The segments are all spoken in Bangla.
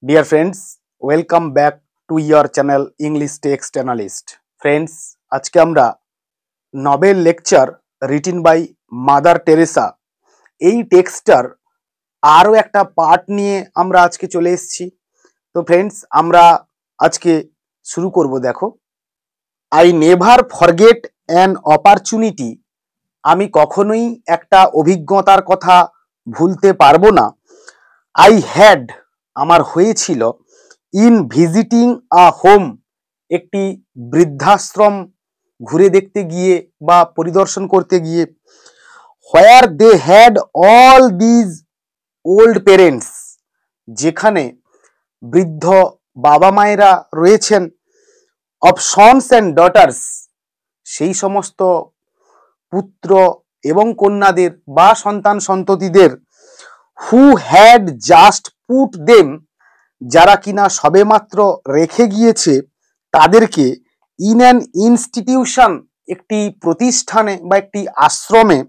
Dear friends, welcome back to your channel English Text Analyst. Friends, আজকে আমরা Nobel lecture written by Mother Teresa এই টেক্সটার আরও একটা পার্ট নিয়ে আমরা আজকে চলে এসেছি। তো ফ্রেন্ডস, আমরা আজকে শুরু করব। দেখো, I never forget an opportunity. আমি কখনোই একটা অভিজ্ঞতার কথা ভুলতে পারবো না। আই হ্যাড, আমার হয়েছিল, ইন ভিজিটিং আ হোম, একটি বৃদ্ধাশ্রম ঘুরে দেখতে গিয়ে বা পরিদর্শন করতে গিয়ে, where they had all these old parents, যেখানে বৃদ্ধ বাবা মায়েরা রয়েছেন, অফ সন্স অ্যান্ড ডটার্স, সেই সমস্ত পুত্র এবং কন্যাদের বা সন্তান সন্ততিদের, who had just put them, যারা কিনা সবেমাত্র রেখে গিয়েছে তাদেরকে, ইন অ্যান ইনস্টিটিউশন, একটি প্রতিষ্ঠানে বা একটি আশ্রমে,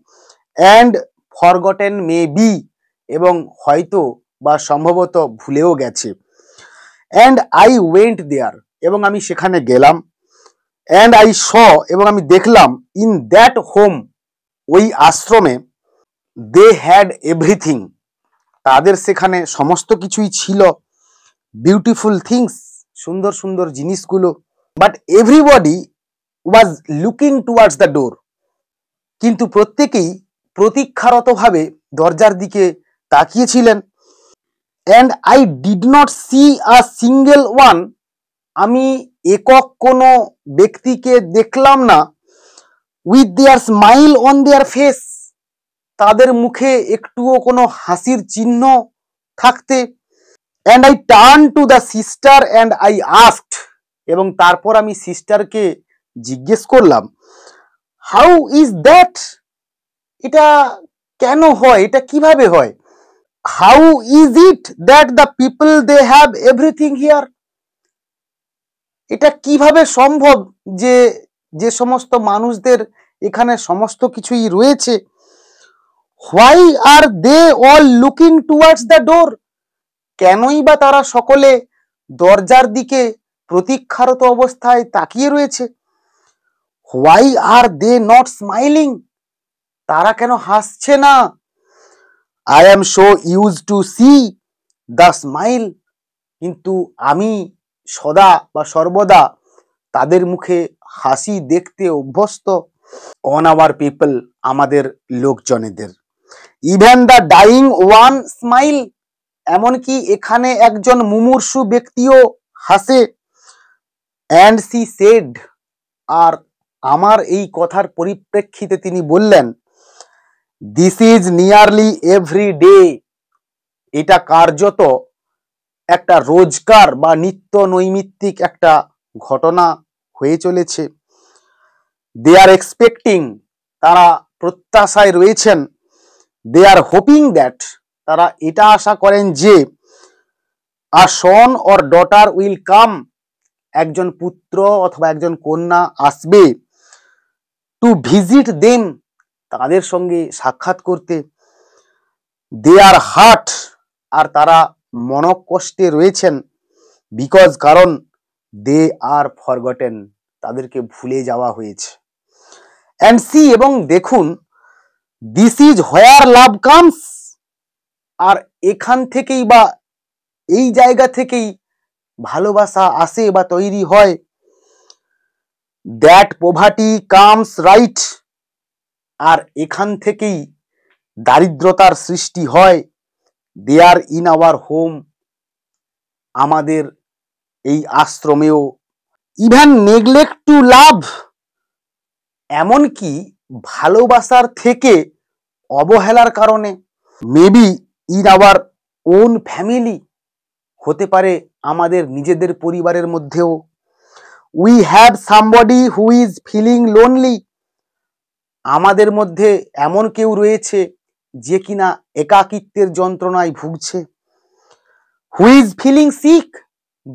অ্যান্ড ফরগটেন মে বি, এবং হয়তো বা সম্ভবত ভুলেও গেছে, অ্যান্ড আই ওয়েন্ট দেয়ার, এবং আমি সেখানে গেলাম, অ্যান্ড আই স, এবং আমি দেখলাম, ইন দ্যাট হোম, ওই আশ্রমে, দে হ্যাড এভরিথিং, তাদের সেখানে সমস্ত কিছুই ছিল, বিউটিফুল থিংস, সুন্দর সুন্দর জিনিসগুলো, but everybody was looking towards the door, কিন্তু প্রত্যেকেই প্রতীক্ষারতভাবে দরজার দিকে তাকিয়েছিলেন, and I did not see a single one, আমি একক কোনো ব্যক্তিকে দেখলাম না, with their smile on their face, তাদের মুখে একটুও কোনো হাসির চিহ্ন থাকতে, and I turn to the sister and I asked, এবং তারপর আমি সিস্টারকে জিজ্ঞেস করলাম, হাউ ইজ দ্যাট, এটা কেন হয়, এটা কিভাবে হয়, how is it that the people they have everything here, এটা কিভাবে সম্ভব যে যে সমস্ত মানুষদের এখানে সমস্ত কিছুই রয়েছে, why are they all looking towards the door, কেনই বা তারা সকলে দরজার দিকে প্রতীক্ষারত অবস্থায় তাকিয়ে রয়েছে, why are they not smiling, তারা কেন হাসছে না, I am so use to see the smile, কিন্তু আমি সদা বা সর্বদা তাদের মুখে হাসি দেখতে অভ্যস্ত, অন আওয়ার পিপল, আমাদের লোকজনেদের, even the dying one smile, এমনকি এখানে একজন মুমূর্ষু ব্যক্তিও হাসে, অ্যান্ড সি সেড, আর আমার এই কথার পরিপ্রেক্ষিতে তিনি বললেন, this is nearly every day, এটা কার্যত একটা রোজকার বা নিত্য নৈমিত্তিক একটা ঘটনা হয়ে চলেছে, দে আর এক্সপেক্টিং, তারা প্রত্যাশায় রয়েছেন, দে আর হোপিং দ্যাট, তারা এটা আশা করেন যে, আ সন অর ডটার উইল কাম, একজন পুত্র অথবা একজন কন্যা আসবে, টু ভিজিট দেম, তাদের সঙ্গে সাক্ষাৎ করতে, দে আর হার্ট, আর তারা মনকষ্টে রয়েছেন, বিকজ, কারণ, দে আর ফরগটেন, তাদেরকে ভুলে যাওয়া হয়েছে, অ্যান্ড সি, এবং দেখুন, this is where love comes, আর এখান থেকেই বা এই জায়গা থেকেই ভালোবাসা আসে বা তৈরি হয়, দ্যাট পভার্টি কামস রাইট, আর এখান থেকেই দারিদ্রতার সৃষ্টি হয়, দেয়ার ইন আওয়ার হোম, আমাদের এই আশ্রমেও, ইভেন নেগলেক্ট টু লাভ, এমনকি ভালোবাসার থেকে অবহেলার কারণে, maybe in our own family, হতে পারে আমাদের নিজেদের পরিবারের মধ্যেও, we have somebody who is feeling lonely, আমাদের মধ্যে এমন কেউ রয়েছে যে কিনা একাকিত্বের যন্ত্রণায় ভুগছে, হু ইজ ফিলিং সিক,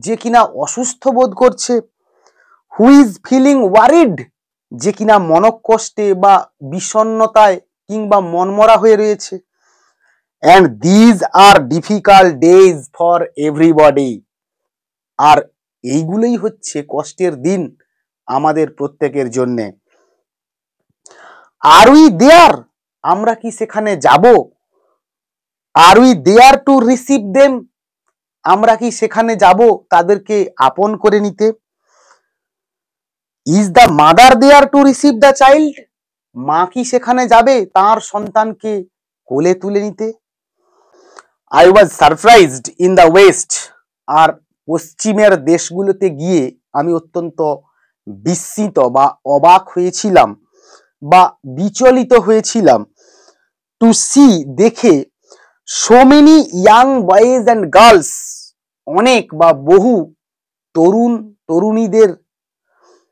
যে কিনা অসুস্থ বোধ করছে, হু ইজ ফিলিং ওয়ারিড, যে কিনা মনকষ্টে বা বিষণ্ণতায় কিংবা মনমরা হয়ে রয়েছে, and these are difficult days for everybody. আর এইগুলোই হচ্ছে কষ্টের দিন আমাদের প্রত্যেকের জন্য। আর উই দেয়ার, আমরা কি সেখানে যাব? Are we there to receive them, আমরা কি সেখানে যাব তাদেরকে আপন করে নিতে? Is the mother there to receive the child, মা কি সেখানে যাবে তার সন্তানকে কোলে তুলে নিতে? I was surprised in the west, আর পশ্চিমের দেশগুলোতে গিয়ে আমি অত্যন্ত বিস্মিত বা অবাক হয়েছিলাম বা বিচলিত হয়েছিলাম। টু সি, দেখে, so many young boys and girls, অনেক বা বহু তরুণ তরুণীদের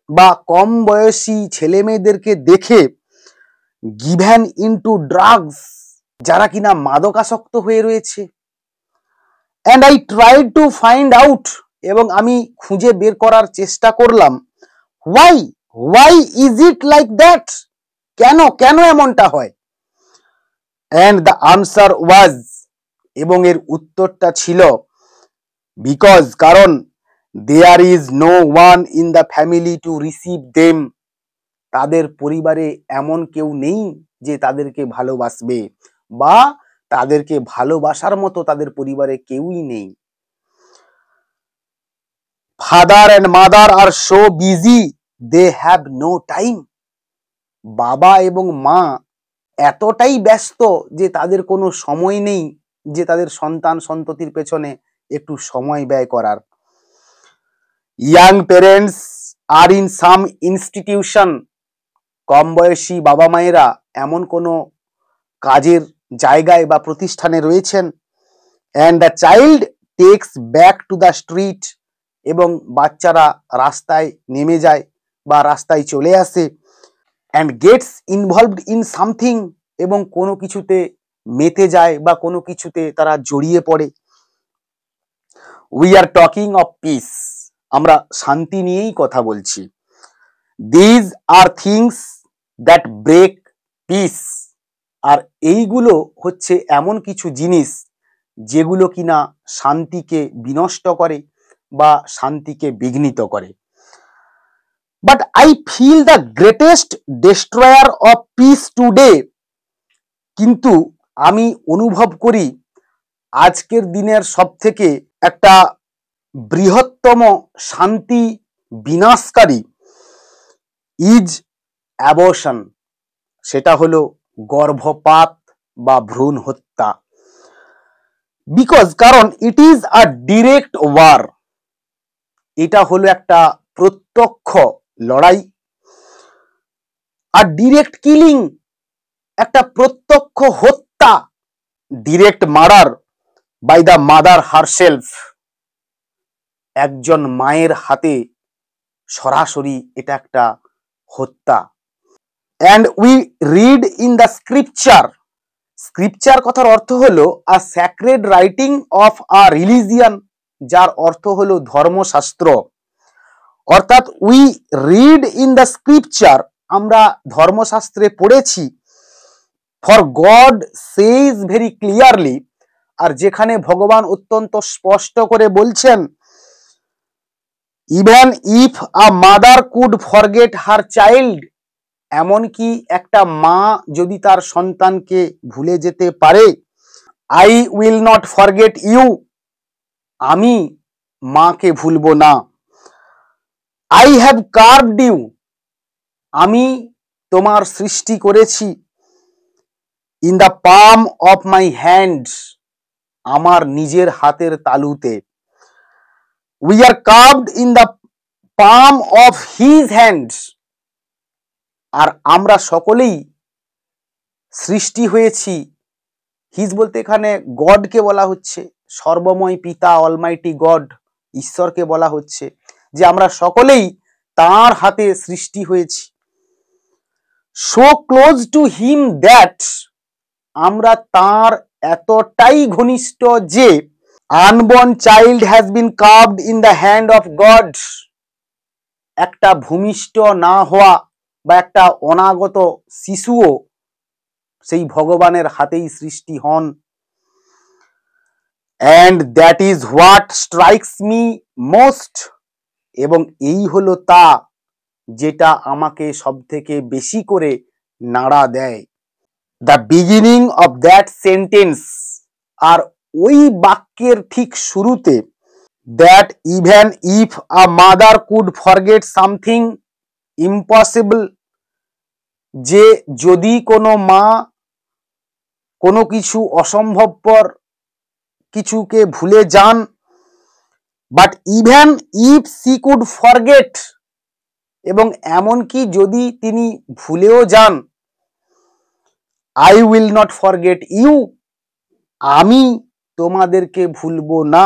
বা কম বয়সী ছেলে মেয়েদেরকে দেখে, গিভেন ইনটু ড্রাগস, যারা কিনা মাদকাসক্ত হয়ে রয়েছে। And I tried to find out, এবং আমি খুঁজে বের করার চেষ্টা করলাম, why why is it like that, কেন কেন এমনটা হয়? অ্যান্ড দ্য আনসার ওয়াজ, এবং এর উত্তরটা ছিল, বিকজ, কারণ, there is no one in the family to receive them, তাদের পরিবারে এমন কেউ নেই যে তাদেরকে ভালোবাসবে, বা তাদেরকে ভালোবাসার মতো তাদের পরিবারে কেউই নেই। Father and mother are so busy they have no time, বাবা এবং মা এতটাই ব্যস্ত যে তাদের কোনো সময় নেই যে তাদের সন্তান সন্ততির পেছনে একটু সময় ব্যয় করার। Young parents are in some institution, কম বয়সী বাবা মায়েরা এমন কোনো কাজের জায়গায় বা প্রতিষ্ঠানে রয়েছেন। And the child takes back to the street, এবং বাচ্চারা রাস্তায় নেমে যায় বা রাস্তায় চলে আসে। And gets involved in something, এবং কোনো কিছুতে মেতে যায় বা কোনো কিছুতে তারা জড়িয়ে পড়ে। We are talking of peace, আমরা শান্তি নিয়েই কথা বলছি। These are things that break peace, আর এইগুলো হচ্ছে এমন কিছু জিনিস যেগুলো কিনা শান্তিকে বিনষ্ট করে বা শান্তিকে বিঘ্নিত করে। But I feel the greatest destroyer of peace today, কিন্তু আমি অনুভব করি আজকের দিনের সব থেকে একটা বৃহত্তম শান্তি বিনাশকারী ইজ অ্যাবর্শন, সেটা হলো গর্ভপাত বা ভ্রূণ হত্যা। বিকজ, কারণ, it is a direct war, এটা হলো একটা প্রত্যক্ষ লড়াই। আর ডিরেক্ট কিলিং, একটা প্রত্যক্ষ হত্যা, direct murder by the mother herself, একজন মায়ের হাতে সরাসরি এটা একটা হত্যা। And we read in the scripture, scripture কথার অর্থ হলো a sacred writing of a religion, যার অর্থ হলো ধর্মশাস্ত্র। অর্থাৎ we read in the scripture, আমরা ধর্মশাস্ত্রে পড়েছি। For God says very clearly, আর যেখানে ভগবান অত্যন্ত স্পষ্ট করে বলছেন, even if a mother could forget her child, এমনকি একটা মা যদি তার সন্তানকে ভুলে যেতে পারে, I will not forget you, আমি মাকে ভুলবো না। আই হ্যাভ কার্ভড ইউ, আমি তোমার সৃষ্টি করেছি। In the palm of my hand, আমার নিজের হাতের তালুতে। We are carved in the palm of his hand, আর আমরা সকলেই সৃষ্টি হয়েছি। হিজ বলতে এখানে গডকে বলা হচ্ছে, সর্বময় পিতা অলমাইটি গড, ঈশ্বরকে বলা হচ্ছে যে আমরা সকলেই তার হাতে সৃষ্টি হয়েছি। So close to him that, আমরা তার এতটাই ঘনিষ্ঠ যে unborn child has been curved in the hand of god, একটা ভূমিষ্ঠ না হওয়া বা একটা অনাগত শিশুও সেই ভগবানের হাতেই সৃষ্টি হন। And that is what strikes me most, এবং এই হলো তা যেটা আমাকে সব থেকে বেশি করে নাড়া দেয়। The beginning of that sentence, আর ওই বাক্যের ঠিক শুরুতে, that even if a mother could forget something impossible, যে যদি কোনো মা কোনো কিছু অসম্ভবপর কিছুকে ভুলে যান, but even if she could forget, এবং এমনকি যদি তিনি ভুলেও যান, I will not forget you, আমি তোমাদেরকে ভুলবো না।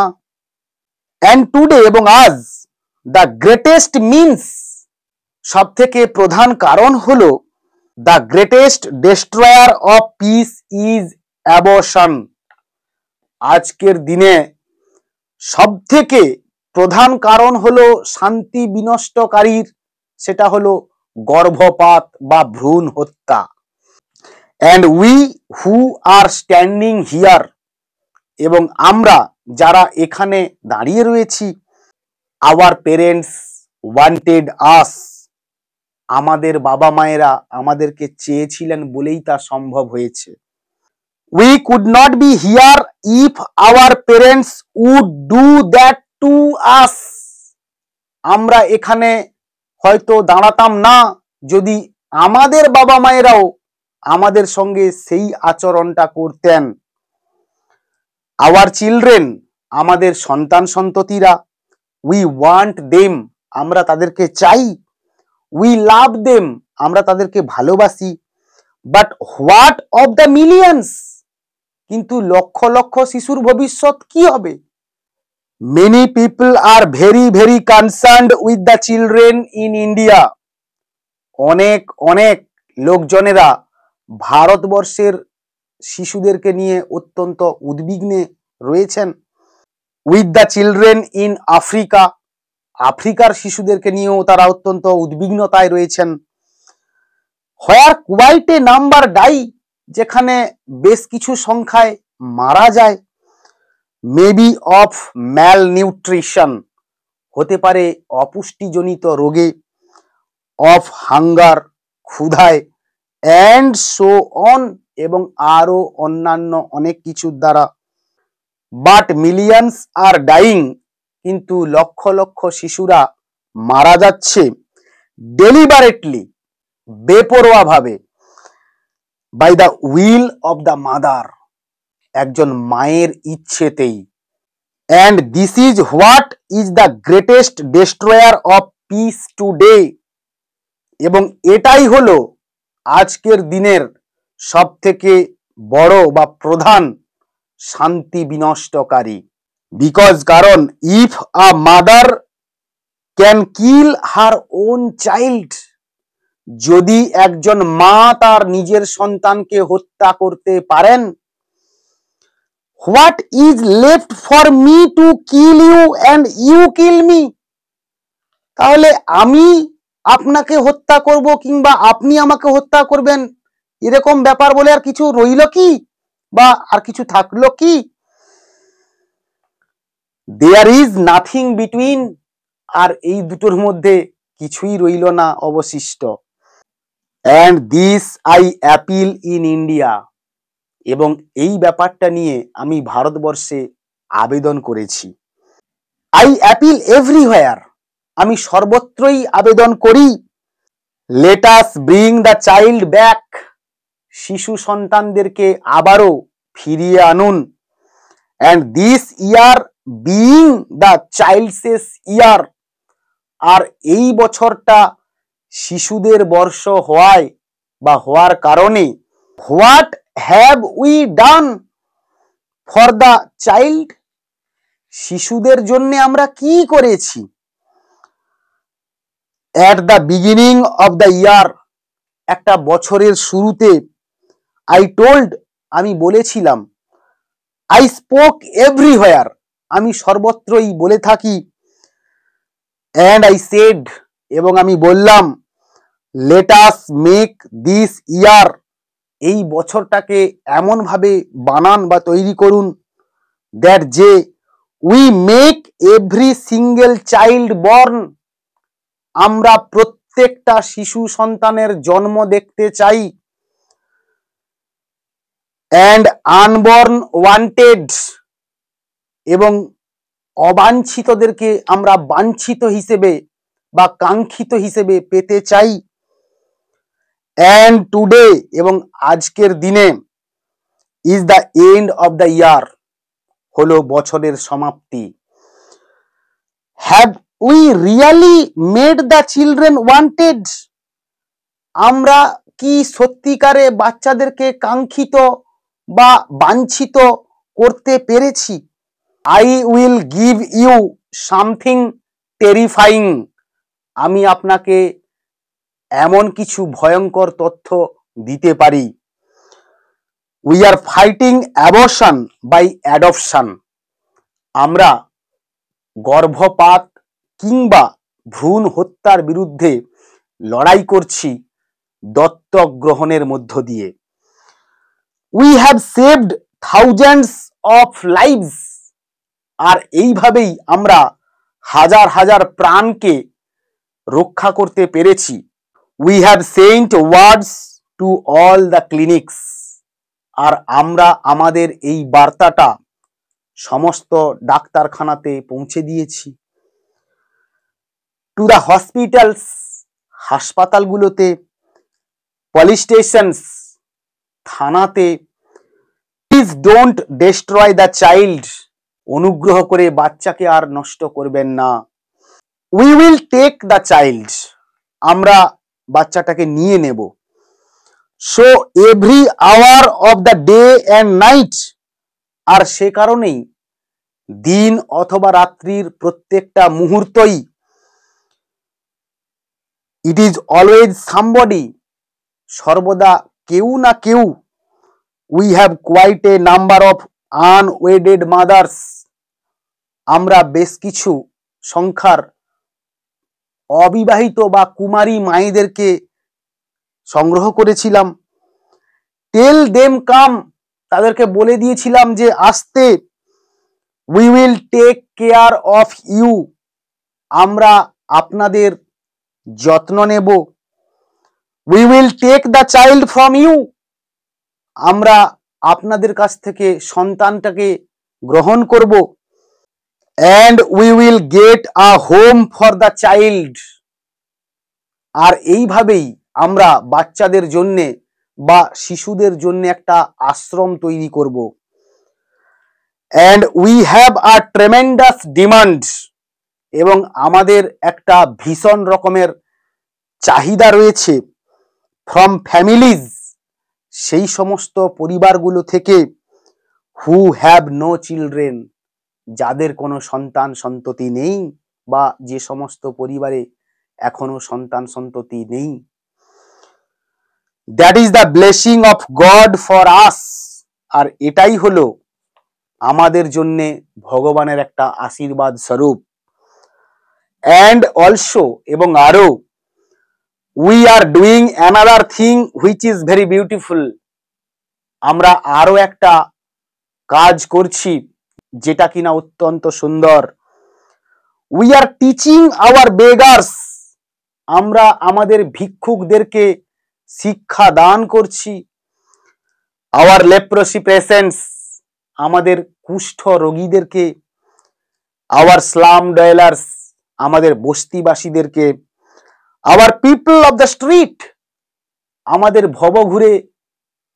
অ্যান্ড টুডে, এবং আজ, দ্য গ্রেটেস্ট মিনস, সব থেকে প্রধান কারণ হলো, the greatest destroyer of piece is abortion, আজকের দিনে সব থেকে প্রধান কারণ হলো শান্তি বিনষ্টকারীর, সেটা হলো গর্ভপাত বা ভ্রূণ হত্যা। And we who are standing here, এবং আমরা যারা এখানে দাঁড়িয়ে রয়েছি, আওয়ার পেরেন্টস ওয়ান্টেড আস, আমাদের বাবা মায়েরা আমাদেরকে চেয়েছিলেন বলেই তা সম্ভব হয়েছে। We could not be here if our parents would do that to us, আমরা এখানে হয়তো দাঁড়াতাম না যদি আমাদের বাবা মায়েরাও আমাদের সঙ্গে সেই আচরণটা করতেন। আওয়ার চিলড্রেন, আমাদের সন্তান সন্ততিরা, উই ওয়ান্ট দেম, আমরা তাদেরকে চাই, উই লাভ দেম, আমরা তাদেরকে ভালোবাসি, but what of the millions, কিন্তু লক্ষ লক্ষ শিশুর ভবিষ্যৎ কি হবে? Many people are very very concerned with the children in India, অনেক অনেক লোকজনেরা ভারতবর্ষের শিশুদেরকে নিয়ে অত্যন্ত উদ্বিগ্নে রয়েছেন। With the children in Africa, আফ্রিকার শিশুদেরকে নিয়েও তারা অত্যন্ত উদ্বিগ্নতায় রয়েছেন। হোয়ার কোয়াইট এ নাম্বার ডাই, যেখানে বেশ কিছু সংখ্যায় মারা যায়। মেবি অফ ম্যাল নিউট্রিশন, হতে পারে অপুষ্টিজনিত রোগে, অফ হাঙ্গার, ক্ষুধায়, অ্যান্ড সো অন, এবং আরো অন্যান্য অনেক কিছুর দ্বারা। বাট মিলিয়ন্স আর ডাইং, কিন্তু লক্ষ লক্ষ শিশুরা মারা যাচ্ছে ডেলিবারেটলি, বেপরোয়াভাবে, by the will of the mother, একজন মায়ের ইচ্ছেতেই। And this is what is the greatest destroyer of peace today, এবং এটাই হলো আজকের দিনের সব থেকে বড় বা প্রধান শান্তি বিনষ্টকারী। বিকজ, কারণ, if a mother can kill her own child, যদি একজন মা তার নিজের সন্তানকে হত্যা করতে পারেন, what is left for me to kill you and you kill me, তাহলে আমি আপনাকে হত্যা করব কিংবা আপনি আমাকে হত্যা করবেন, এরকম ব্যাপার বলে আর কিছু রইল কি, বা আর কিছু থাকলো কি? দেয়ার ইজ নাথিং বিটুইন, আর এই দুটোর মধ্যে কিছুই রইল না অবশিষ্ট। And this I appeal in India, এবং এই ব্যাপারটা নিয়ে আমি ভারতবর্ষে আবেদন করেছি। আই অ্যাপিল এভরিহোয়ার, আমি সর্বত্রই আবেদন করি। Let us bring the child back, শিশু সন্তানদেরকে আবারও ফিরিয়ে আনুন। And this year being the child's year, আর এই বছরটা শিশুদের বর্ষ হওয়ায় বা হওয়ার কারণে, what have we done for the child, শিশুদের জন্য আমরা কি করেছি। At the beginning of the year, একটা বছরের শুরুতে, আই টোল্ড, আমি বলেছিলাম, আই স্পোক এভরিহোয়ার, আমি সর্বত্রই বলে থাকি, অ্যান্ড আই সেড, এবং আমি বললাম, লেট আস মেক দিস ইয়ার, এই বছরটাকে এমনভাবে বানান বা তৈরি করুন, দ্যাট যে we make every single child born, আমরা প্রত্যেকটা শিশু সন্তানের জন্ম দেখতে চাই, অ্যান্ড আনবর্ন ওয়ান্টেড, এবং অবাঞ্ছিতদেরকে আমরা বাঞ্ছিত হিসেবে বা কাঙ্ক্ষিত হিসেবে পেতে চাই। অ্যান্ড টুডে, এবং আজকের দিনে, is the end of the year, হলো বছরের সমাপ্তি। Have we really made the children wanted, আমরা কি সত্যিকারে বাচ্চাদেরকে কাঙ্ক্ষিত বা বাঞ্ছিত করতে পেরেছি? I will give you something terrifying, আমি আপনাকে এমন কিছু ভয়ঙ্কর তথ্য দিতে পারি। We are fighting abortion by adoption, আমরা গর্ভপাত কিংবা ভ্রূণ হত্যার বিরুদ্ধে লড়াই করছি দত্তক গ্রহণের মধ্য দিয়ে। We have saved thousands of lives, আর এইভাবেই আমরা হাজার হাজার প্রাণকে রক্ষা করতে পেরেছি। We have sent words to all the clinics, আর আমরা আমাদের এই বার্তাটা সমস্ত ডাক্তারখানাতে পৌঁছে দিয়েছি। টু দ্য হসপিটালস, হাসপাতালগুলোতে, পুলিশ স্টেশনস, থানাতে। Please don't destroy the child, অনুগ্রহ করে বাচ্চাকে আর নষ্ট করবেন না। We will take the child, আমরা বাচ্চাটাকে নিয়ে নেব। So every hour of the day and night, আর সে কারণেই দিন অথবা রাত্রির প্রত্যেকটা মুহূর্তই, ইট ইজ অলওয়েজ সামবডি, সর্বদা কেউ না কেউ। We have quite a number of unwedded mothers, আমরা বেশ কিছু সংখ্যার অবিবাহিত বা কুমারী মায়েদেরকে সংগ্রহ করেছিলাম। টেল দেম কাম, তাদেরকে বলে দিয়েছিলাম যে আসতে। We will take care of you, আমরা আপনাদের যত্ন নেব। We will take the child from you, আমরা আপনাদের কাছ থেকে সন্তানটাকে গ্রহণ করব। And we will get a home for the child, আর এইভাবেই আমরা বাচ্চাদের জন্যে বা শিশুদের জন্য একটা আশ্রম তৈরি করব। And we have a tremendous demand, এবং আমাদের একটা ভীষণ রকমের চাহিদা রয়েছে ফ্রম ফ্যামিলিজ, সেই সমস্ত পরিবারগুলো থেকে, হু হ্যাভ নো চিলড্রেন, যাদের কোনো সন্তান সন্ততি নেই, বা যে সমস্ত পরিবারে এখনো সন্তান সন্ততি নেই। That is the blessing of God for us, আর এটাই হলো আমাদের জন্য ভগবানের একটা আশীর্বাদ স্বরূপ। অ্যান্ড অলসো, এবং আরো, we are doing another thing which is very beautiful, আমরা আরো একটা কাজ করছি যেটা কিনা অত্যন্ত সুন্দর। We are teaching our beggars, আমরা আমাদের ভিক্ষুকদেরকে শিক্ষা দান করছি। আওয়ার লেপ্রসি পেশেন্টস, আমাদের কুষ্ঠ রোগীদেরকে। আওয়ার স্লাম ডয়েলার্স, আমাদের বস্তিবাসীদেরকে। Our people of the street, আমাদের ভবঘুরে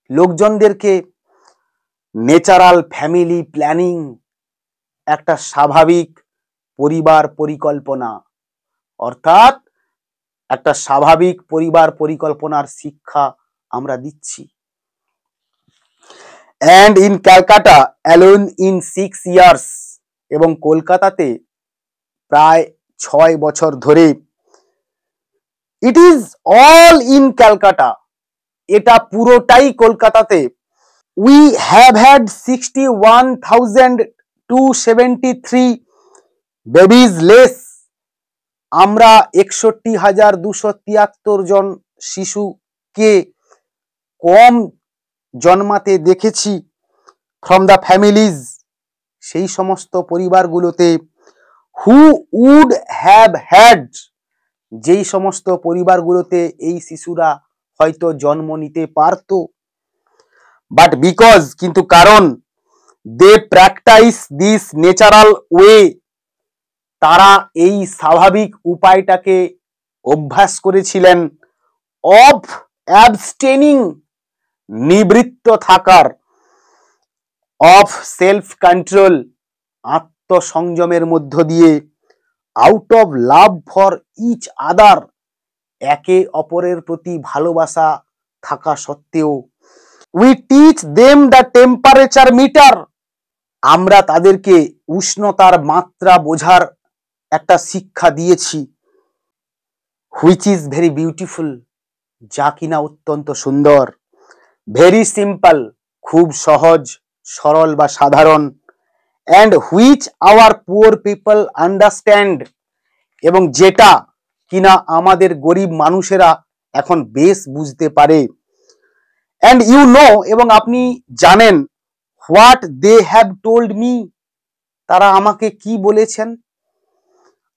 লোকজনদেরকে। ন্যাচারাল ফ্যামিলি প্ল্যানিং, একটা স্বাভাবিক পরিবার পরিকল্পনা, অর্থাৎ একটা স্বাভাবিক পরিবার পরিকল্পনার শিক্ষা আমরা দিচ্ছি। And in Calcutta alone in 6 years, এবং কলকাতাতে প্রায় 6 বছর ধরে। It is all in Calcutta, এটা পুরোটাই কলকাতাতে। We have had 61,273 babies less, আমরা 61,273 জন শিশুকে কম জন্মাতে দেখেছি। ফ্রম দ্য ফ্যামিলিজ সেই সমস্ত পরিবারগুলোতে হু উড হ্যাভ হ্যাড, যেই সমস্ত পরিবারগুলোতে এই শিশুরা হয়তো জন্ম নিতে পারত, বাট বিকজ, কিন্তু কারণ দে প্র্যাকটাইস দিস ন্যাচারাল ওয়ে, তারা এই স্বাভাবিক উপায়টাকে অভ্যাস করেছিলেন, অফ অ্যাবস্টেনিং, নিবৃত্ত থাকার, অফ সেলফ কন্ট্রোল, আত্মসংযমের মধ্য দিয়ে, out of love for each other, একে অপরের প্রতি ভালোবাসা থাকা সত্ত্বেও, we teach them the temperature meter, আমরা তাদেরকে উষ্ণতার মাত্রা বোঝার একটা শিক্ষা দিয়েছি, হুইচ ইজ ভেরি বিউটিফুল, যা কিনা অত্যন্ত সুন্দর, ভেরি সিম্পল, খুব সহজ সরল বা সাধারণ, and which our poor people understand, এবং যেটা কিনা আমাদের গরিব মানুষেরা এখন বেশ বুঝতে পারে, অ্যান্ড ইউ নো, এবং আপনি জানেন, what they have told me, তারা আমাকে কি বলেছেন,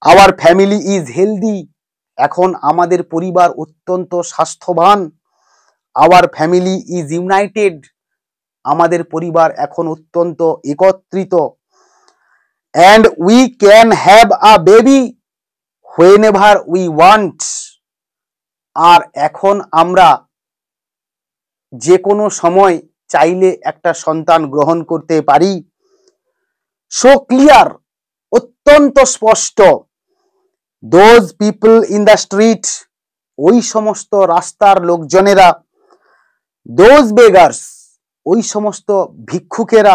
আওয়ার ফ্যামিলি ইজ হেলদি, এখন আমাদের পরিবার অত্যন্ত স্বাস্থ্যবান, আওয়ার ফ্যামিলি ইজ ইউনাইটেড, আমাদের পরিবার এখন অত্যন্ত একত্রিত, and we can have a baby whenever we want, আর এখন আমরা যে কোনো সময় চাইলে একটা সন্তান গ্রহণ করতে পারি, সো ক্লিয়ার, অত্যন্ত স্পষ্ট, those people in the street, ওই সমস্ত রাস্তার লোকজনেরা, দোজ বেগার্স, ওই সমস্ত ভিক্ষুকেরা,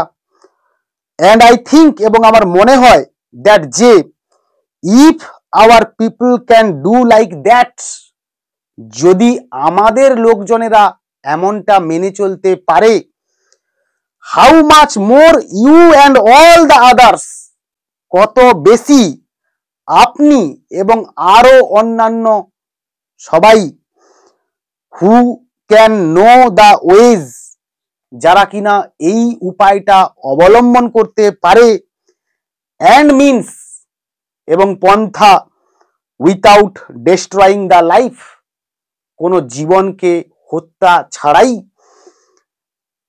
অ্যান্ড আই থিঙ্ক, এবং আমার মনে হয়, দ্যাট যে if our people can do like that, যদি আমাদের লোকজনেরা এমনটা মেনে চলতে পারে, how much more you and all the others, কত বেশি আপনি এবং আরো অন্যান্য সবাই, who can know the ways, যারা কিনা এই উপায়টা অবলম্বন করতে পারে, অ্যান্ড মিনস, এবং পন্থা, উইথাউট ডেস্ট্রয়িং দ্য লাইফ, কোন জীবনকে হত্যা ছাড়াই,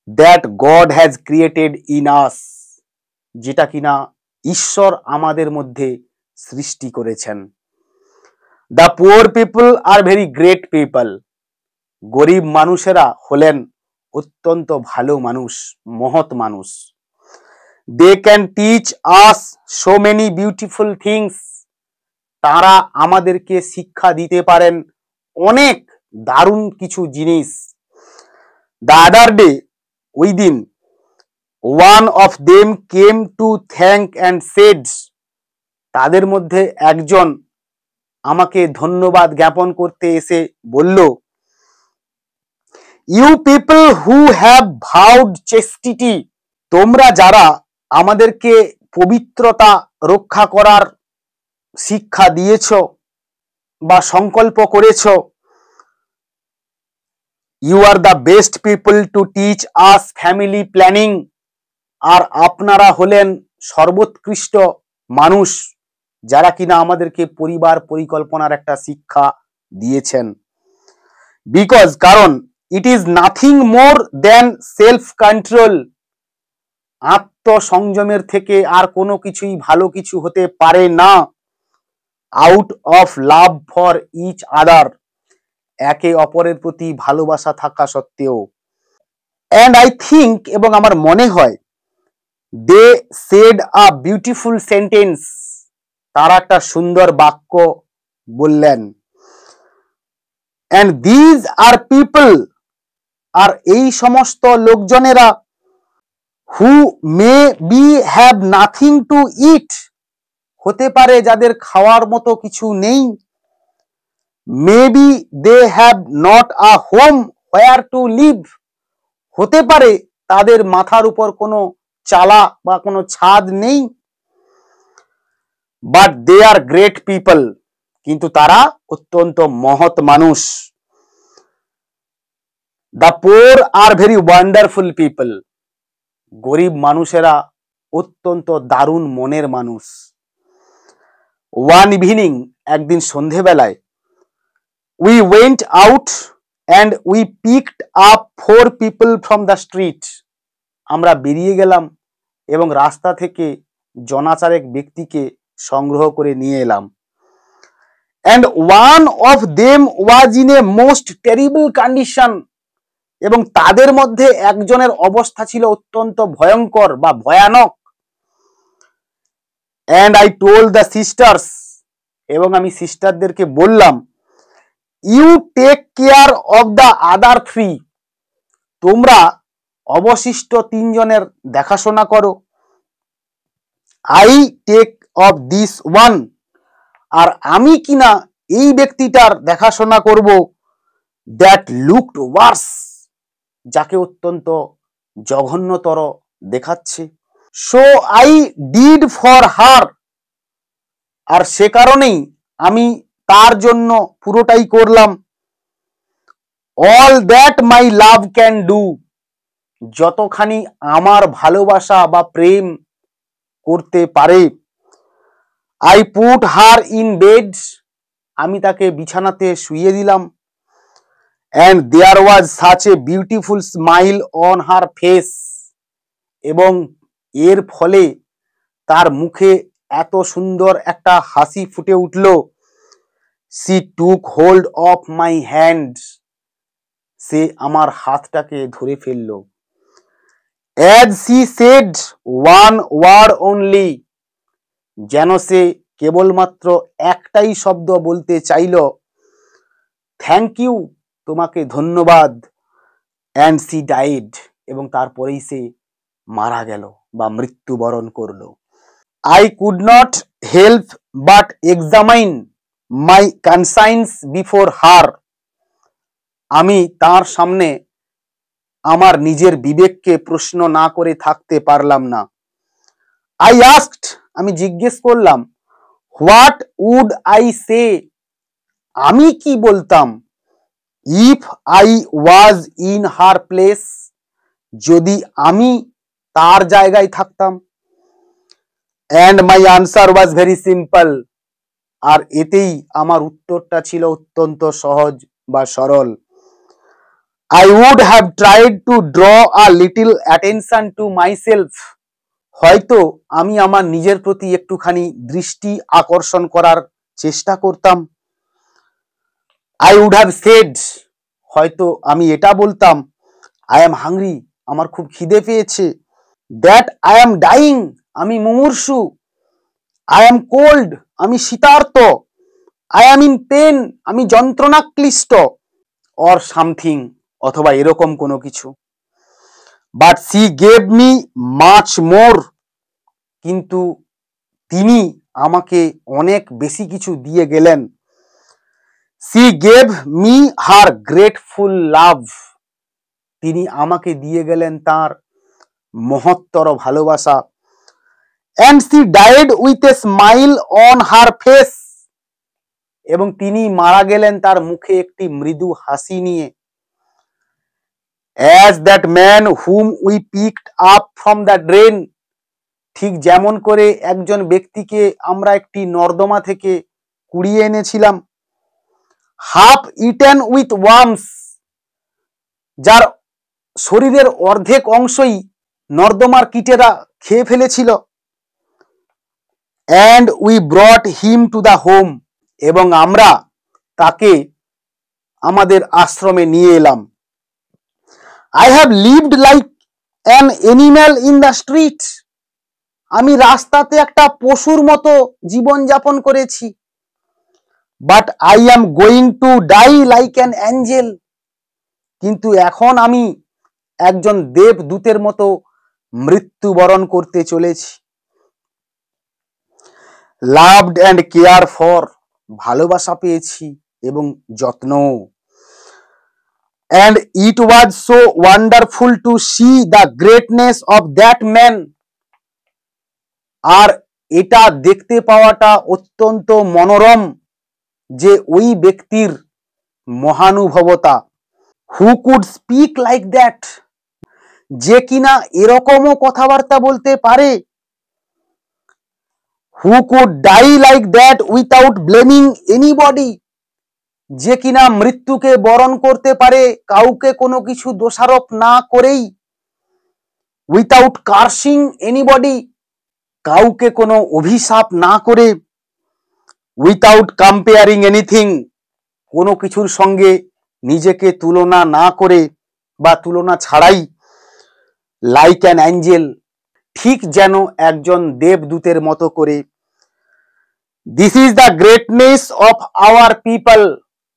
that God has created in us, যেটা কিনা ঈশ্বর আমাদের মধ্যে সৃষ্টি করেছেন। The poor people are very great people, গরিব মানুষেরা হলেন অত্যন্ত ভালো মানুষ, মহৎ মানুষ। They can teach us so many beautiful things, তারা আমাদেরকে শিক্ষা দিতে পারেন অনেক দারুণ কিছু জিনিস। দ্য আদার ডে, ওই দিন, one of them came to thank and said, তাদের মধ্যে একজন আমাকে ধন্যবাদ জ্ঞাপন করতে এসে বলল, you people who have vowed chastity, তোমরা যারা আমাদেরকে পবিত্রতা রক্ষা করার শিক্ষা দিয়েছ বা সংকল্প করেছ, you are the best people to teach us family planning, আর আপনারা হলেন সর্বোৎকৃষ্ট মানুষ যারা কিনা আমাদেরকে পরিবার পরিকল্পনার একটা শিক্ষা দিয়েছেন। বিকজ, কারণ, it is nothing more than self control, আত্মসংযমের থেকে আর কোনো কিছুই ভালো কিছু হতে পারে না, out of love for each other, একে অপরের প্রতি ভালোবাসা থাকা সত্ত্বেও, অ্যান্ড আই থিঙ্ক, এবং আমার মনে হয়, they said a beautiful sentence, তারা একটা সুন্দর বাক্য বললেন, অ্যান্ড দিজ আর পিপল, আর এই সমস্ত লোকজনেরা, who may be have nothing to eat, হতে পারে যাদের খাওয়ার মতো কিছু নেই, may be they have not a home where to live, হতে পারে তাদের মাথার উপর কোনো চালা বা কোনো ছাদ নেই, but they are great people, কিন্তু তারা অত্যন্ত মহৎ মানুষ। The poor are very wonderful people, গরিব মানুষেরা অত্যন্ত দারুণ মনের মানুষ। ওয়ান ইভিনিং, একদিন সন্ধেবেলায়, we went out and we picked up 4 people from the street. আমরা বেরিয়ে গেলাম এবং রাস্তা থেকে জনাচারেক ব্যক্তিকে সংগ্রহ করে নিয়ে এলাম। And one of them was in a most terrible condition, এবং তাদের মধ্যে একজনের অবস্থা ছিল অত্যন্ত ভয়ঙ্কর বা ভয়ানক। And I told the sisters, এবং আমি সিস্টারদেরকে বললাম, you take care of the other 3, তোমরা অবশিষ্ট 3 জনের দেখাশোনা করো। I take of this one, আর আমি কিনা এই ব্যক্তিটার দেখাশোনা করব, দ্যাট লুকড ওয়ার্স, যাকে অত্যন্ত জঘন্যতর দেখাচ্ছে। So I did for her, আর সে কারণেই আমি তার জন্য পুরোটাই করলাম। All that my love can do, যতখানি আমার ভালোবাসা বা প্রেম করতে পারে। I put her in bed, আমি তাকে বিছানাতে শুইয়ে দিলাম। And there was such a beautiful smile on her face, এবং এর ফলে তার মুখে এত সুন্দর একটা হাসি ফুটে উঠল। She took hold of my hand, সে আমার হাতটাকে ধরে ফেলল। As she said one word only, যেন সে কেবলমাত্র একটাই শব্দ বলতে চাইল, থ্যাংক ইউ, তোমাকে ধন্যবাদ। অ্যান্ড সি ডাইড, এবং তারপরেই সে মারা গেল বা মৃত্যুবরণ করল। I could not help but examine my conscience before her, আমি তার সামনে আমার নিজের বিবেককে প্রশ্ন না করে থাকতে পারলাম না। আই আস্কড, আমি জিজ্ঞেস করলাম, হোয়াট উড আই সে, আমি কি বলতাম, if I was in her place, যদি আমি তার জায়গায় থাকতাম। And my answer was very simple, আর এতেই আমার উত্তরটা ছিল অত্যন্ত সহজ বা সরল। I would have tried to draw a little attention to myself, হয়তো আমি আমার নিজের প্রতি একটুখানি দৃষ্টি আকর্ষণ করার চেষ্টা করতাম। I would have said, হয়তো আমি এটা বলতাম, I am hungry, আমার খুব খিদে পেয়েছে। That I am dying, আমি মুমূর্ষু। I am cold, আমি শীতার্ত। I am in pain, আমি যন্ত্রণাক্লিষ্ট। or something, অথবা এরকম কোনো কিছু। But she gave me much more, কিন্তু তিনি আমাকে অনেক বেশি কিছু দিয়ে গেলেন। She gave me her grateful love, তিনি আমাকে দিয়ে গেলেন তার মহত্তর ভালোবাসা। And she died with a smile on her face, এবং তিনি মারা গেলেন তার মুখে একটি মৃদু হাসি নিয়ে। As that man whom we picked up from the drain, ঠিক যেমন করে একজন ব্যক্তিকে আমরা একটি নর্দমা থেকে কুড়িয়ে এনেছিলাম। half eaten with worms, যার শরীরের অর্ধেক অংশই নর্দমার কীটেরা খেয়ে ফেলেছিল। and we brought him to the home, এবং আমরা তাকে আমাদের আশ্রমে নিয়ে এলাম। I have lived like an animal in the street, আমি রাস্তাতে একটা পশুর মতো জীবন যাপন করেছি। But I am going to die like an angel, কিন্তু এখন আমি একজন দেবদূতের মতো মৃত্যুবরণ করতে চলেছি। Loved and care for, ভালোবাসা পেয়েছি এবং যত্ন। And it was so wonderful to see the greatness of that man, আর এটা দেখতে পাওয়াটা অত্যন্ত মনোরম যে ওই ব্যক্তির মহানুভবতা। Who could speak like that, যে কিনা এরকমও কথাবার্তা বলতে পারে। Who could die like that without blaming anybody, যে কিনা মৃত্যুকে বরণ করতে পারে কাউকে কোনো কিছু দোষারোপ না করেই, উইথাউট কার্সিং এনিবডি, কাউকে কোনো অভিশাপ না করে, উইথাউট কম্পেয়ারিং এনিথিং, কোনো কিছুর সঙ্গে নিজেকে তুলনা না করে বা তুলনা ছাড়াই, লাইক অ্যান অ্যাঞ্জেল, ঠিক যেন একজন দেবদূতের মতো করে। This is the greatness of our people,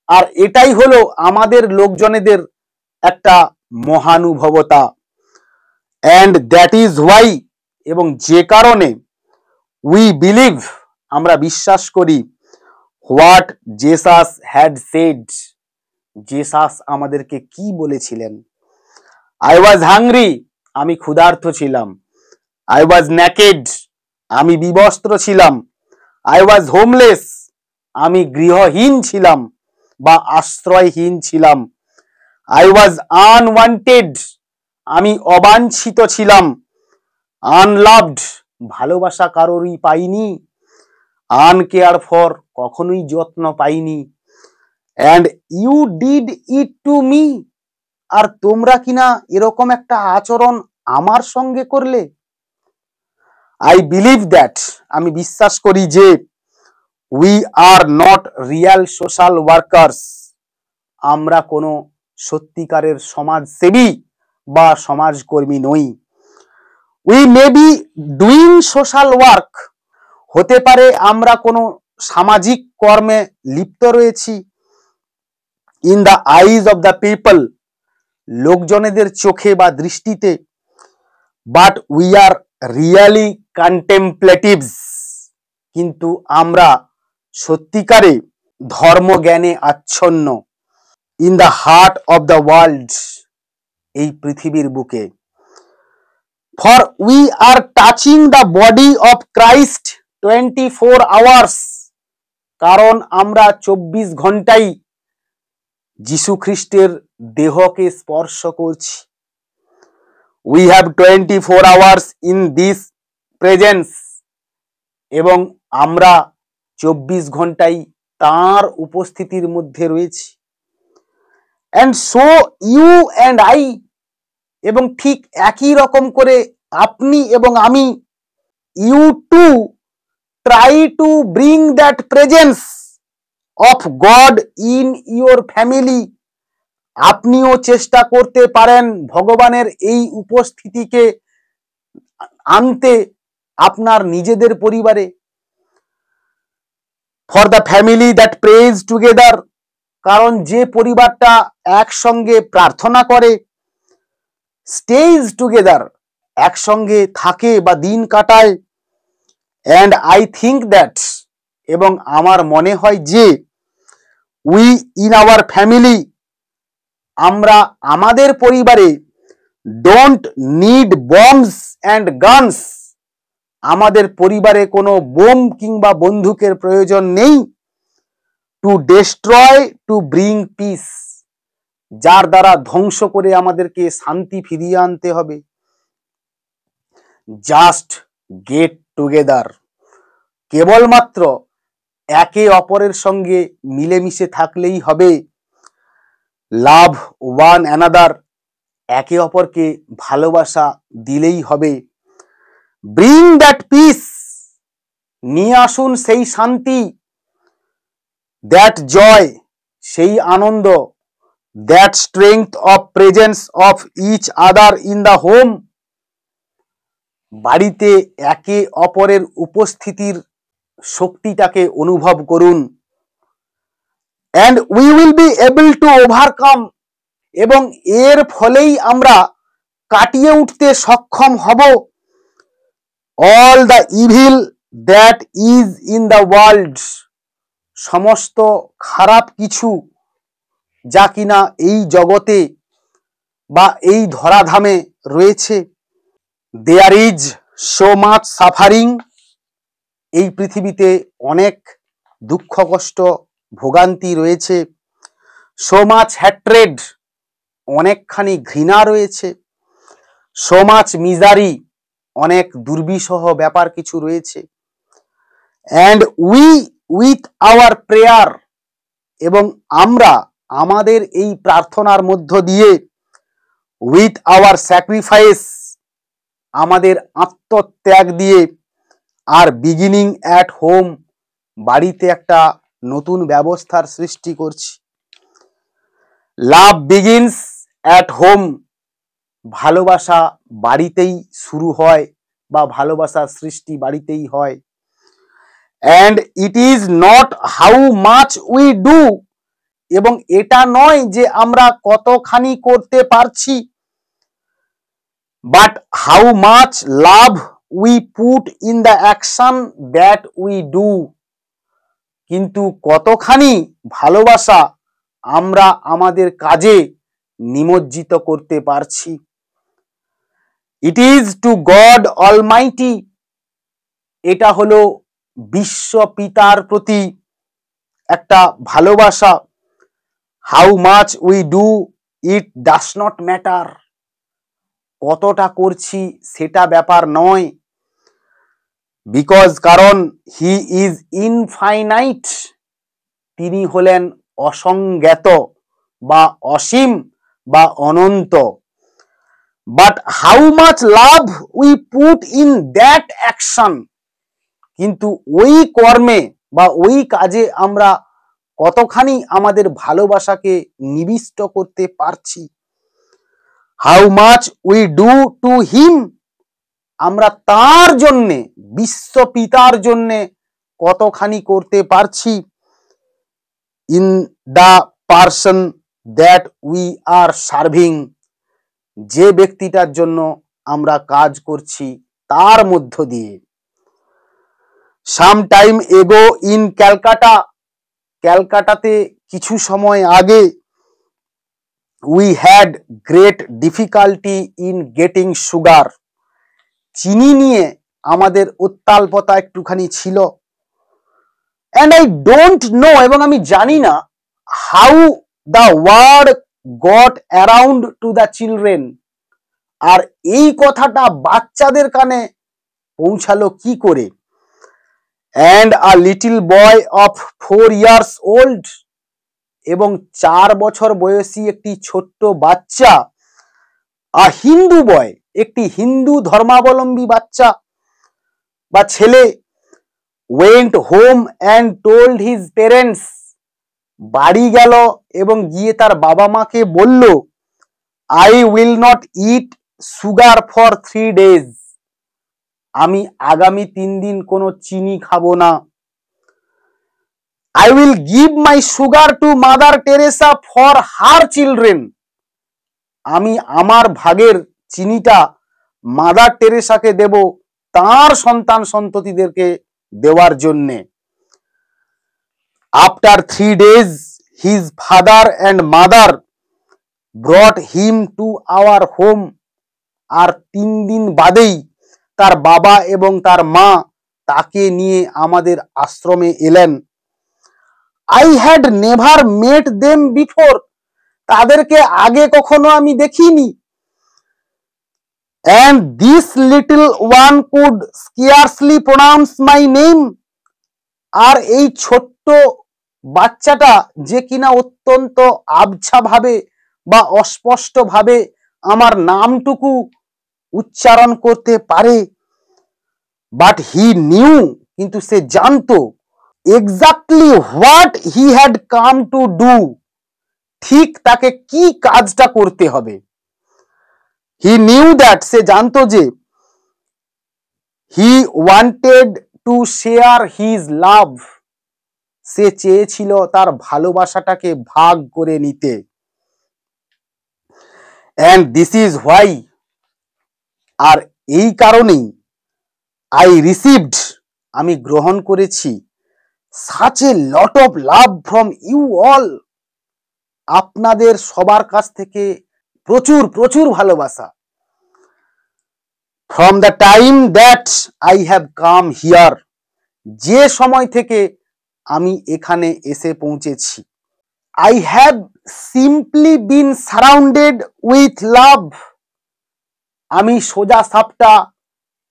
আর এটাই হলো আমাদের লোকজনেদের একটা মহানুভবতা। অ্যান্ড দ্যাট ইজ ওয়াই, এবং যে কারণে, উই বিলিভ, আমরা বিশ্বাস করি, what Jesus had said, Jesus আমাদেরকে কি বলেছিলেন। আই ওয়াজ হাংরি, আমি ক্ষুধার্ত ছিলাম। আই ওয়াজ নেকেড, আমি বিবস্ত্র ছিলাম। আই ওয়াজ হোমলেস, আমি গৃহহীন ছিলাম বা আশ্রয়হীন ছিলাম। আই ওয়াজ আনওয়ান্টেড, আমি অবাঞ্ছিত ছিলাম। আনলাভড, ভালোবাসা কারোরই পাইনি। আনকেয়ার ফর, কখনোই যত্ন পাইনি। And you did it to me, আর তোমরা কিনা এরকম একটা আচরণ আমার সঙ্গে করলে। আই বিলিভ দ্যাট, আমি বিশ্বাস করি যে, we are not real social workers, আমরা কোনো সত্যিকারের সমাজসেবী বা সমাজকর্মী নই। We may be doing social work, হতে পারে আমরা কোনো সামাজিক কর্মে লিপ্ত রয়েছি। In the eyes of the people, লোকজনেদের চোখে বা দৃষ্টিতে। But we are really contemplatives, কিন্তু আমরা সত্যিকারে ধর্মজ্ঞানে আচ্ছন্ন। In the heart of the world, এই পৃথিবীর বুকে। For we are touching the body of Christ 24 hours, কারণ আমরা 24 ঘন্টাই যিশু খ্রিস্টের দেহকে স্পর্শ করছি। We have 24 hours in this presence, এবং আমরা 24 ঘন্টাই তাঁর উপস্থিতির মধ্যে রয়েছি। And so you and I, এবং ঠিক একই রকম করে আপনি এবং আমি, you too try to bring that presence of God in your family, আপনিও চেষ্টা করতে পারেন ভগবানের এই উপস্থিতিকে আনতে আপনার নিজেদের পরিবারে। For the family that prays together, কারণ যে পরিবারটা একসঙ্গে প্রার্থনা করে, স্টেজ টুগেদার, একসঙ্গে থাকে বা দিন কাটায়। অ্যান্ড আই থিঙ্ক দ্যাট, এবং আমার মনে হয় যে, উই ইন আওয়ার ফ্যামিলি, আমরা আমাদের পরিবারে, don't need bombs and guns, আমাদের পরিবারে কোনো বোম কিংবা বন্দুকের প্রয়োজন নেই। To destroy to bring piece, যার দ্বারা ধ্বংস করে আমাদেরকে শান্তি ফিরিয়ে আনতে হবে। জাস্ট গেট টুগেদার, কেবলমাত্র একে অপরের সঙ্গে মিলেমিশে থাকলেই হবে। লাভ ওয়ান অ্যানাদার, একে অপরকে ভালোবাসা দিলেই হবে। ব্রিং দ্যাট পিস, নিয়ে আসুন সেই শান্তি। দ্যাট জয়, সেই আনন্দ। That strength of presence of each other in the home, বাড়িতে একে অপরের উপস্থিতির শক্তিটাকে অনুভব করুন। And we will be able to overcome, এবং এর ফলেই আমরা কাটিয়ে উঠতে সক্ষম হব। All the evil that is in the world, সমস্ত খারাপ কিছু যা কিনা এই জগতে বা এই ধরাধামে রয়েছে। There is so much suffering, এই পৃথিবীতে অনেক দুঃখ কষ্ট ভোগান্তি রয়েছে। সো মাচ হ্যাট্রেড, অনেকখানি ঘৃণা রয়েছে। সো মাচ মিজারি, অনেক দুর্বিষহ ব্যাপার কিছু রয়েছে। And we with our prayer, এবং আমরা আমাদের এই প্রার্থনার মধ্য দিয়ে, উইথ আওয়ার স্যাক্রিফাইস, আমাদের আত্মত্যাগ দিয়ে, আর বিগিনিং অ্যাট হোম, বাড়িতে একটা নতুন ব্যবস্থার সৃষ্টি করছি। লাভ বিগিনস অ্যাট হোম, ভালোবাসা বাড়িতেই শুরু হয় বা ভালোবাসার সৃষ্টি বাড়িতেই হয়। And it is not how much we do, এবং এটা নয় যে আমরা কতখানি করতে পারছি, but how much love we put in the action that we do, কিন্তু কতখানি ভালোবাসা আমরা আমাদের কাজে নিমজ্জিত করতে পারছি। It is two god Almighty, এটা হলো বিশ্ব পিতার প্রতি একটা ভালোবাসা। How much we do it does not matter, কতটা করছি সেটা ব্যাপার নয়, বিকজ কারণ হি ইজ ইনফাইনাইট, তিনি হলেন অসংজ্ঞাত বা অসীম বা অনন্ত। But how much love we put in that action, কিন্তু ওই কর্মে বা ওই কাজে আমরা কতখানি আমাদের ভালোবাসাকে নিবিষ্ট করতে পারছি। How much we do to him, আমরা তার জন্যে, বিশ্ব পিতার জন্যে কতখানি করতে পারছি। In the person that we are serving, যে ব্যক্তিটার জন্য আমরা কাজ করছি তার মধ্য দিয়ে। Some time ago in Calcutta, ক্যালকাটাতে কিছু সময় আগে, we had great difficulty in getting sugar, চিনি নিয়ে আমাদের উত্তালপতা একটুখানি ছিল। অ্যান্ড আই ডোন্ট নো, এবং আমি জানি না, how the word got around to the children, আর এই কথাটা বাচ্চাদের কানে পৌঁছালো কি করে। And a little boy of 4 years old, এবং 4 বছর বয়সী একটি ছোট্ট বাচ্চা, আ হিন্দু বয়, একটি হিন্দু ধর্মাবলম্বী বাচ্চা বা ছেলে, went home and told his parents, বাড়ি গেল এবং গিয়ে তার বাবা মাকে বলল, I will not it sugar for 3 days, আমি আগামী 3 দিন কোনো চিনি খাবো না। I will give my sugar to Mother Teresa for her children, আমি আমার ভাগের চিনিটা মাদার টেরেসাকে দেব তার সন্তান সন্ততিদেরকে দেওয়ার জন্যে। After 3 days his father and mother brought him to our home, আর 3 দিন বাদেই তার বাবা এবং তার মা তাকে নিয়ে আমাদের আশ্রমে এলেন। I had never met them before, তাদেরকে আগে কখনো আমি দেখিনি। And this little one could scarcely pronounce my name, আর এই ছোট্ট বাচ্চাটা যে কিনা অত্যন্ত আবছা ভাবে বা অস্পষ্ট ভাবে আমার নামটুকু উচ্চারণ করতে পারে। বাট হি নিউ, কিন্তু সে জানতো exactly what he had come to do, ঠিক তাকে কি কাজটা করতে হবে। হি নিউ দ্যাট, সে জানতো যে he wanted to share his love, সে চেয়েছিল তার ভালোবাসাটাকে ভাগ করে নিতে। অ্যান্ড দিস ইজ হোয়াই, আর এই কারণেই আই রিসিভড, আমি গ্রহণ করেছি, such a lot of love from you all, আপনাদের সবার কাছ থেকে প্রচুর প্রচুর ভালোবাসা। From the time that I have come here, যে সময় থেকে আমি এখানে এসে পৌঁছেছি। I have simply been surrounded with love, আমি সোজা সাপটা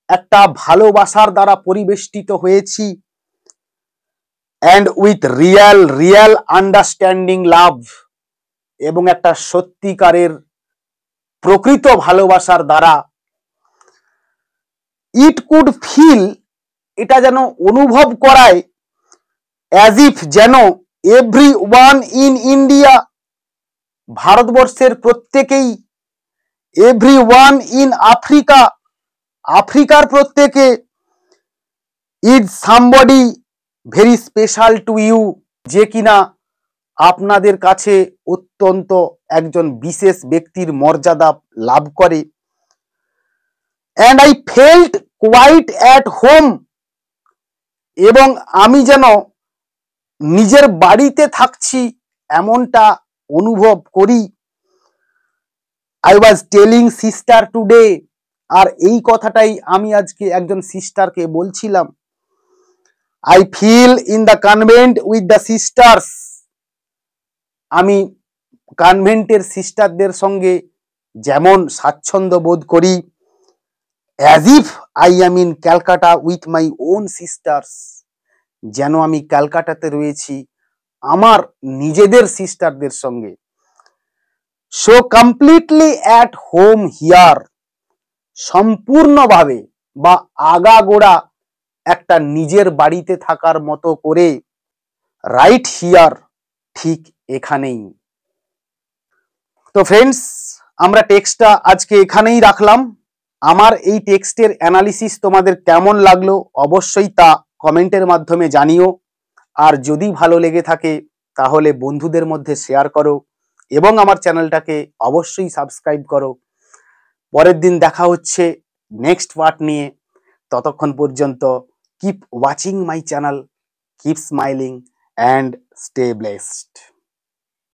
একটা ভালোবাসার দ্বারা পরিবেষ্টিত হয়েছি। অ্যান্ড উইথ রিয়াল আন্ডারস্ট্যান্ডিং লাভ, এবং একটা সত্যিকারের প্রকৃত ভালোবাসার দ্বারা ইট কুড ফিল, এটা যেন অনুভব করায়, অ্যাজ ইফ যেন এভরি ওয়ান ইন ইন্ডিয়া, ভারতবর্ষের প্রত্যেকেই, এভরি ওয়ান ইন আফ্রিকা, আফ্রিকার প্রত্যেকে, is somebody very special to you, যে কিনা আপনাদের কাছে অত্যন্ত একজন বিশেষ ব্যক্তির মর্যাদা লাভ করে। And I felt quite at home, এবং আমি যেন নিজের বাড়িতে থাকছি এমনটা অনুভব করি। I was telling sister today, আর এই কথাটাই আমি আজকে একজন সিস্টারকে বলছিলাম। I feel in the convent with the sisters, আমি কনভেন্টের সিস্টারদের সঙ্গে যেমন স্বাচ্ছন্দ্য বোধ করি, as if I am in Calcutta with my own sisters, যেন আমি ক্যালকাটাতে রয়েছি আমার নিজেদের সিস্টারদের সঙ্গে। So completely at home here, সম্পূর্ণভাবে বা আগাগোড়া একটা নিজের বাড়িতে থাকার মতো করে, রাইট হিয়ার, ঠিক এখানেই। তো ফ্রেন্ডস, আমরা টেক্সটটা আজকে এখানেই রাখলাম। আমার এই টেক্সটের অ্যানালিসিস তোমাদের কেমন লাগলো অবশ্যই তা কমেন্টের মাধ্যমে জানিও। আর যদি ভালো লেগে থাকে তাহলে বন্ধুদের মধ্যে শেয়ার করো এবং আমার চ্যানেলটাকে অবশ্যই সাবস্ক্রাইব করো। পরের দিন দেখা হচ্ছে নেক্সট পার্ট নিয়ে। ততক্ষণ পর্যন্ত keep watching my channel, keep smiling and stay blessed.